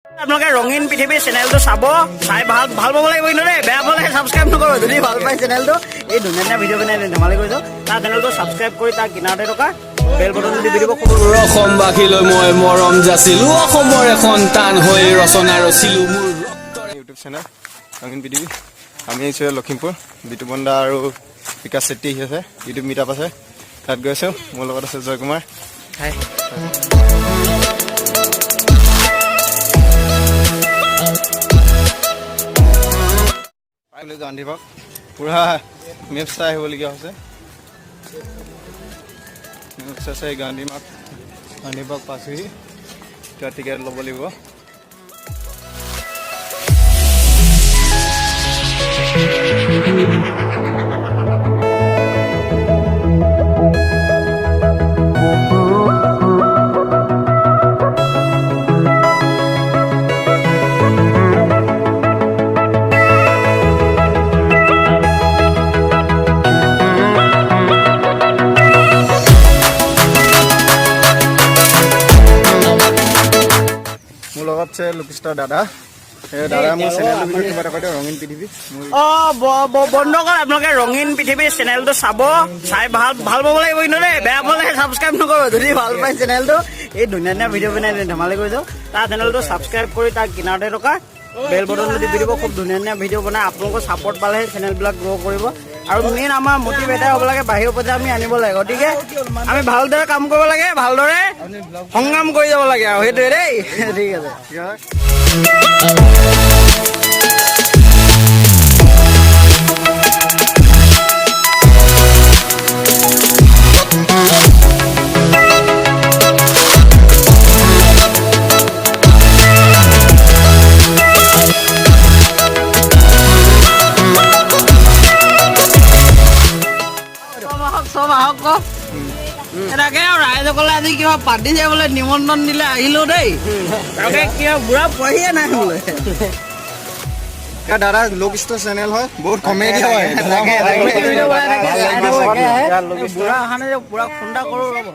আপোনালোকে ৰঙীন পৃথিৱী চেনেলটো চাব, চাই ভাল পাব লাগিব কিন্তু দেই, বেয়া পালে ছাবস্ক্ৰাইব নকৰিব। যদি ভাল পায় চেনেলটো, এই ধুনীয়া ধুনীয়া ভিডিঅ' বনাই ধেমালি কৰিছোঁ, তাৰ চেনেলটো ছাবস্ক্ৰাইব কৰি তাৰ কিনাৰতে থকা বেল বটনটো টিপি দিব। অসমবাসীলৈ মই মৰম যাচিলো, অসমৰ এখন টান হৈ ৰচনা ৰচিলো মোৰ ইউটিউব চেনেল ৰঙীন পৃথিৱী। আমি আহিছোঁ লখিমপুৰ, বিতুপন দা আৰু বিকাশ চেত্ৰী আহি আছে, ইউটিউব মিটআপ আছে, তাত গৈ আছোঁ। মোৰ লগত আছে জয় কুমাৰ। গান্ধীবাগ পুৰা মেপ চাই আহিবলগীয়া হৈছে। মেপ চাই গান্ধীবাগ পাইছোহি, এতিয়া টিকেট ল'ব লাগিব। মোৰ লগত আছে লোকেশ্বৰ দাদা। দাদা মোৰ চেনেলটো কিবা এটা কৈ দিয়ক, ৰঙীন পৃথিৱী। বন্ধুসকল, আপোনালোকে ৰঙীন পৃথিৱী চেনেলটো চাব, চাই ভাল পাব লাগিব কিন্তু দেই, বেয়া পালে ছাবস্ক্ৰাইব নকৰিব। যদি ভাল পায় চেনেলটো, এই ধুনীয়া ধুনীয়া ভিডিঅ' বনাই ধেমালি কৰিছোঁ, তাৰ চেনেলটো ছাবস্ক্ৰাইব কৰি তাৰ কিনাৰতে থকা বেল বটনটো টিপি দিব। খুব ধুনীয়া ধুনীয়া ভিডিঅ' বনাই, আপোনালোকৰ ছাপোৰ্ট পালেহে চেনেলবিলাক গ্ৰ' কৰিব। আৰু মেইন আমাৰ মটিভেটাৰ হ'ব লাগে, বাহিৰৰ পৰ্যায়ে আমি আনিব লাগে। গতিকে আমি ভালদৰে কাম কৰিব লাগে, ভালদৰে সংগ্ৰাম কৰি যাব লাগে আৰু সেইটোৱে দেই। ঠিক আছে। চব আহক এনেকে আৰু ৰাইজসকলে আজি কিবা পাতিছে বোলে, নিমন্ত্ৰণ দিলে আহিলো দেই। তাকে কিবা বুঢ়া পঢ়িয়ে নাই বোলে। দাদা লোকেশ্বৰ চেনেল হয়, বহুত কমেডি হয়। বুঢ়া অহা নাই যে, বুঢ়া খুন্দা কৰো ৰ'ব।